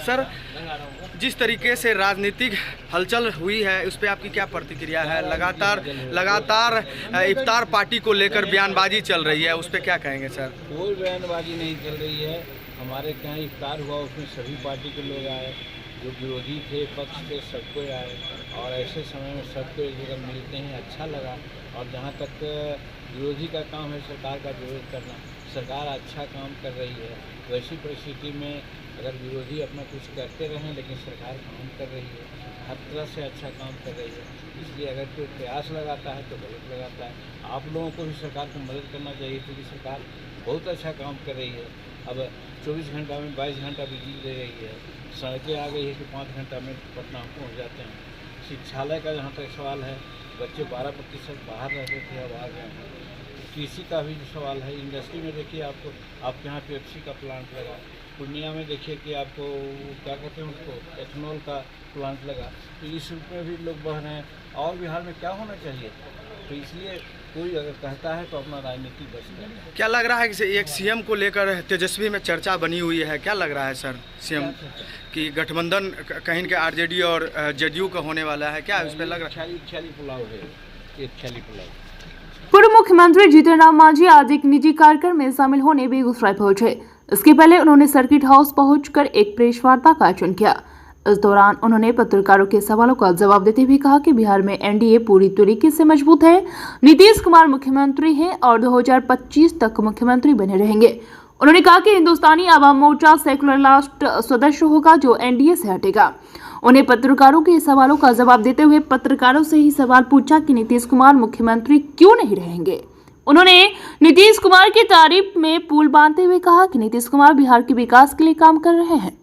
Sir, जिस तरीके से राजनीतिक हलचल हुई है उस पर आपकी क्या प्रतिक्रिया है? लगातार इफ्तार पार्टी को लेकर बयानबाजी चल रही है, उस पर क्या कहेंगे सर? कोई बयानबाजी नहीं चल रही है। हमारे यहाँ इफ्तार हुआ, उसमें सभी पार्टी के लोग आए, जो विरोधी थे पक्ष के सबको आए, और ऐसे समय में सबको एक जगह मिलते हैं, अच्छा लगा। और जहाँ तक विरोधी का काम है सरकार का विरोध करना, सरकार अच्छा काम कर रही है। वैसी परिस्थिति में अगर विरोधी अपना कुछ करते रहें, लेकिन सरकार काम कर रही है, हर तरह से अच्छा काम कर रही है। इसलिए अगर कोई प्रयास लगाता है तो गलत लगाता है। आप लोगों को भी सरकार को मदद करना चाहिए, क्योंकि सरकार बहुत अच्छा काम कर रही है। अब 24 घंटा में 22 घंटा बिजली दे रही है, सड़कें आ गई है कि 5 घंटा में पटना पहुँच जाते हैं। शिक्षालय का जहाँ तक सवाल है, बच्चे 12% बाहर रहते थे, अब आ गए हैं। कृषि का भी जो सवाल है, इंडस्ट्री में देखिए आपके यहाँ पेप्सी का प्लांट लगा, पूर्णिया में देखिए कि आपको क्या कहते हैं उसको, एथेनॉल का प्लांट लगा। तो इस रूप में भी लोग बढ़ रहे हैं, और बिहार में क्या होना चाहिए। तो इसलिए कोई अगर कहता है तो अपना राजनीति बच। क्या लग रहा है कि एक सीएम को लेकर तेजस्वी में चर्चा बनी हुई है, क्या लग रहा है सर सीएम की गठबंधन कहीं के आरजेडी और जेडीयू का होने वाला है, क्या उस पर लग रहा है? छाली पुलाव है, एक छाली पुलाव। पूर्व मुख्यमंत्री जीतन राम मांझी आज एक निजी कार्यक्रम में शामिल होने बेगूसराय पहुंचे। इसके पहले उन्होंने सर्किट हाउस पहुंचकर एक प्रेस वार्ता का आयोजन किया। इस दौरान उन्होंने पत्रकारों के सवालों का जवाब देते हुए कहा कि बिहार में एनडीए पूरी तरीके से मजबूत है, नीतीश कुमार मुख्यमंत्री हैं और 2025 तक मुख्यमंत्री बने रहेंगे। उन्होंने कहा कि हिंदुस्तानी आवाम मोर्चा सेकुलर लास्ट सदस्य होगा जो एनडीए से हटेगा। उन्हें पत्रकारों के सवालों का जवाब देते हुए पत्रकारों से ही सवाल पूछा कि नीतीश कुमार मुख्यमंत्री क्यों नहीं रहेंगे। उन्होंने नीतीश कुमार की तारीफ में पुल बांधते हुए कहा कि नीतीश कुमार बिहार के विकास के लिए काम कर रहे हैं।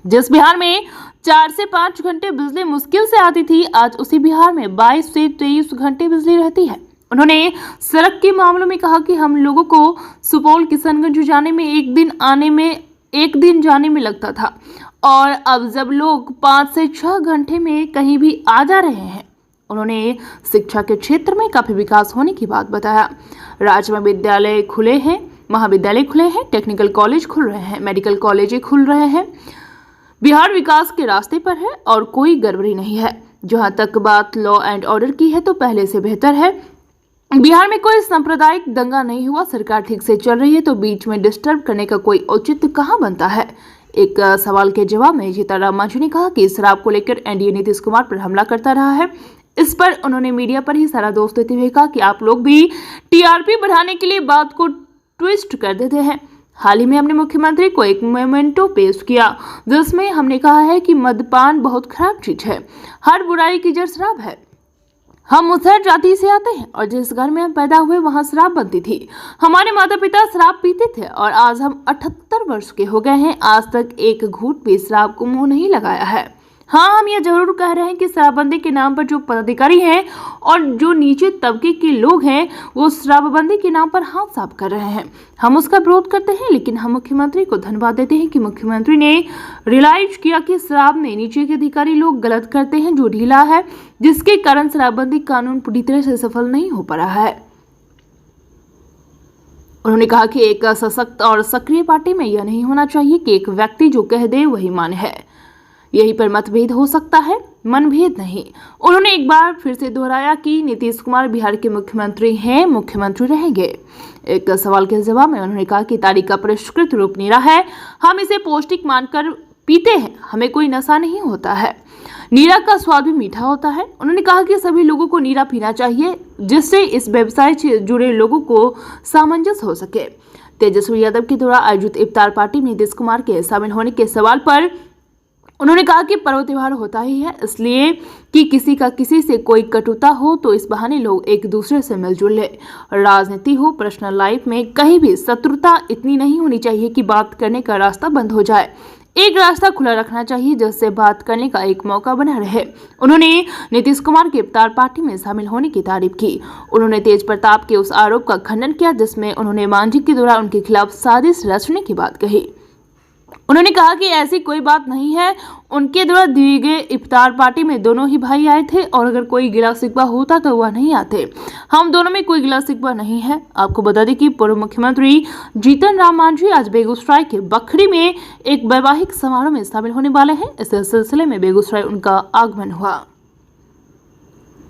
जिस बिहार में 4 से 5 घंटे बिजली मुश्किल से आती थी, आज उसी बिहार में 22 से 23 घंटे बिजली रहती है। उन्होंने सड़क के मामलों में कहा कि हम लोगों को सुपौल किशनगंज जाने में एक दिन जाने में लगता था, और अब जब लोग 5 से 6 घंटे में कहीं भी आ जा रहे हैं। उन्होंने शिक्षा के क्षेत्र में काफी विकास होने की बात बताया। राज्य में विद्यालय खुले हैं, महाविद्यालय खुले हैं, टेक्निकल कॉलेज खुल रहे हैं, मेडिकल कॉलेज खुल रहे हैं। बिहार विकास के रास्ते पर है और कोई गड़बड़ी नहीं है। जहां तक बात लॉ एंड ऑर्डर की है तो पहले से बेहतर है। बिहार में कोई सांप्रदायिक दंगा नहीं हुआ, सरकार ठीक से चल रही है, तो बीच में डिस्टर्ब करने का कोई औचित्य कहां बनता है। एक सवाल के जवाब में जीतन राम मांझी ने कहा कि शराब को लेकर एनडीए नीतीश कुमार पर हमला करता रहा है। इस पर उन्होंने मीडिया पर ही सारा दोष देते हुए कहा कि आप लोग भी टीआरपी बढ़ाने के लिए बात को ट्विस्ट कर देते हैं। हाल ही में हमने मुख्यमंत्री को एक मोमेंटो पेश किया जिसमें हमने कहा है कि मद्यपान बहुत खराब चीज है, हर बुराई की जड़ शराब है। हम मुसहर जाति से आते हैं और जिस घर में हम पैदा हुए वहां शराब बनती थी। हमारे माता पिता शराब पीते थे और आज हम 78 वर्ष के हो गए हैं, आज तक एक घूंट भी शराब को मुंह नहीं लगाया है। हाँ, हम ये जरूर कह रहे हैं कि शराबबंदी के नाम पर जो पदाधिकारी हैं और जो नीचे तबके के लोग हैं वो शराबबंदी के नाम पर हाथ साफ कर रहे हैं। हम उसका विरोध करते हैं, लेकिन हम मुख्यमंत्री को धन्यवाद देते हैं कि मुख्यमंत्री ने रियलाइज किया कि शराब में नीचे के अधिकारी लोग गलत करते हैं, जो ढीला है, जिसके कारण शराबबंदी कानून पूरी तरह से सफल नहीं हो पा रहा है। उन्होंने कहा कि एक सशक्त और सक्रिय पार्टी में यह नहीं होना चाहिए कि एक व्यक्ति जो कह दे वही मान है। यहीं पर मतभेद हो सकता है, मनभेद नहीं। उन्होंने एक बार फिर से दोहराया कि नीतीश कुमार बिहार के मुख्यमंत्री हैं, मुख्यमंत्री रहेंगे। एक सवाल के जवाब में उन्होंने कहा कि तारीख का परिष्कृत रूप नीरा है, हम इसे पौष्टिक मानकर पीते हैं, हमें कोई नशा नहीं होता है। नीरा का स्वाद भी मीठा होता है। उन्होंने कहा कि सभी लोगों को नीरा पीना चाहिए, जिससे इस व्यवसाय से जुड़े लोगों को सामंजस्य हो सके। तेजस्वी यादव के द्वारा आयोजित इफ्तार पार्टी में नीतीश कुमार के शामिल होने के सवाल पर उन्होंने कहा कि पर्व त्योहार होता ही है, इसलिए कि किसी का किसी से कोई कटुता हो तो इस बहाने लोग एक दूसरे से मिलजुल ले। राजनीति हो, पर्सनल लाइफ में कहीं भी शत्रुता इतनी नहीं होनी चाहिए कि बात करने का रास्ता बंद हो जाए। एक रास्ता खुला रखना चाहिए जिससे बात करने का एक मौका बना रहे। उन्होंने नीतीश कुमार के इफ्तार पार्टी में शामिल होने की तारीफ की। उन्होंने तेज प्रताप के उस आरोप का खंडन किया जिसमें उन्होंने मांझी के द्वारा उनके खिलाफ साजिश रचने की बात कही। उन्होंने कहा कि ऐसी कोई बात नहीं है, उनके द्वारा दी गई इफ्तार पार्टी में दोनों ही भाई आए थे और अगर कोई गिला शिकवा होता तो वह नहीं आते। हम दोनों में कोई गिला शिकवा नहीं है। आपको बता दें कि पूर्व मुख्यमंत्री जीतन राम मांझी आज बेगूसराय के बखरी में एक वैवाहिक समारोह में शामिल होने वाले हैं। इस सिलसिले में बेगूसराय उनका आगमन हुआ।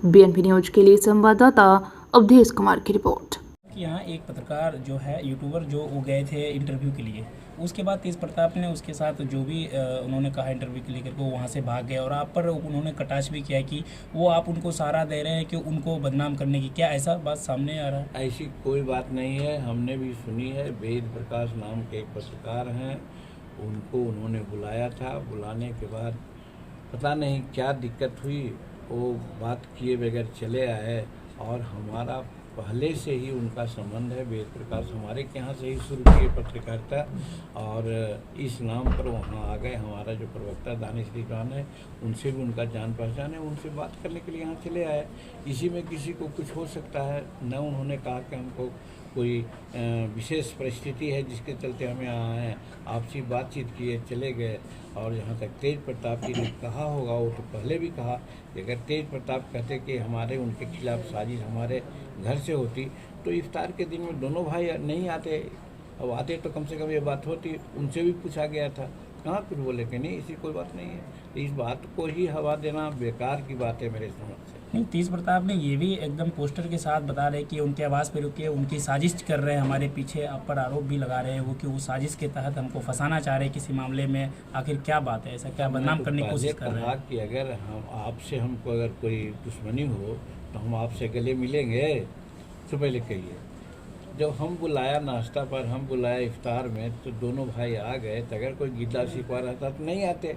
बीएनपी न्यूज के लिए संवाददाता अवधेश कुमार की रिपोर्ट। यहाँ एक पत्रकार जो है यूट्यूबर जो वो गए थे इंटरव्यू के लिए, उसके बाद तेज प्रताप ने उसके साथ जो भी उन्होंने कहा इंटरव्यू के लिए करके वो वहाँ से भाग गए और आप पर उन्होंने कटाक्ष भी किया कि वो आप उनको सहारा दे रहे हैं कि उनको बदनाम करने की। क्या ऐसा बात सामने आ रहा है? ऐसी कोई बात नहीं है, हमने भी सुनी है। वेद प्रकाश नाम के एक पत्रकार हैं, उनको उन्होंने बुलाया था। बुलाने के बाद पता नहीं क्या दिक्कत हुई, वो बात किए बगैर चले आए और हमारा पहले से ही उनका संबंध है। वेद प्रकाश हमारे के यहाँ से ही शुरू किए पत्रकारिता और इस नाम पर वहाँ आ गए। हमारा जो प्रवक्ता दानिश रिजवान है, उनसे भी उनका जान पहचान है, उनसे बात करने के लिए यहाँ चले आए। इसी में किसी को कुछ हो सकता है। न उन्होंने कहा कि हमको कोई विशेष परिस्थिति है जिसके चलते हमें यहाँ आए। आपसी बातचीत किए, चले गए। और जहाँ तक तेज प्रताप जी ने कहा होगा, वो तो पहले भी कहा कि अगर तेज प्रताप कहते कि हमारे उनके खिलाफ साजिश हमारे घर से होती तो इफ्तार के दिन में दोनों भाई नहीं आते। अब आते तो कम से कम ये बात होती। उनसे भी पूछा गया था, कहाँ कुछ बोले कि नहीं ऐसी कोई बात नहीं है। तो इस बात को ही हवा देना बेकार की बात है मेरे समझ से। नहीं, तेज प्रताप ने ये भी एकदम पोस्टर के साथ बता रहे कि उनके आवाज़ पे रुके, उनकी साजिश कर रहे हैं हमारे पीछे। आप पर आरोप भी लगा रहे हैं वो कि वो साजिश के तहत हमको फंसाना चाह रहे हैं किसी मामले में। आखिर क्या बात है, ऐसा क्या बदनाम करने की कोशिश कर रहे हैं? कि अगर हम आपसे हमको अगर कोई दुश्मनी हो तो हम आपसे गले मिलेंगे? तो पहले कहिए। जब हम बुलाया नाश्ता पर, हम बुलाया इफ्तार में, तो दोनों भाई आ गए। तो अगर कोई गिला शिकवा रहता तो नहीं आते।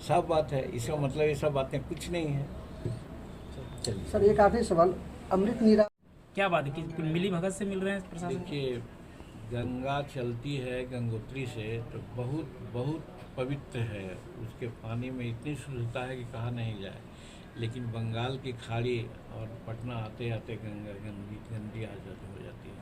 सब बात है। इसका मतलब ये सब बातें कुछ नहीं है। सर एक आखिरी सवाल, अमृत नीरा क्या बात है कि मिली भगत से मिल रहे हैं प्रशासन? देखिए, गंगा चलती है गंगोत्री से तो बहुत बहुत पवित्र है। उसके पानी में इतनी शुद्धता है कि कहा नहीं जाए। लेकिन बंगाल की खाड़ी और पटना आते आते गंगा गंदी आदत हो जाती है।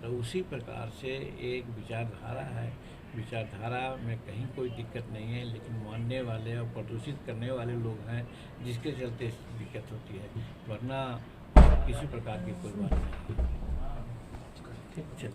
तो उसी प्रकार से एक विचारधारा है। विचारधारा में कहीं कोई दिक्कत नहीं है, लेकिन मानने वाले और प्रदूषित करने वाले लोग हैं जिसके चलते दिक्कत होती है, वरना किसी प्रकार की कोई बात नहीं है।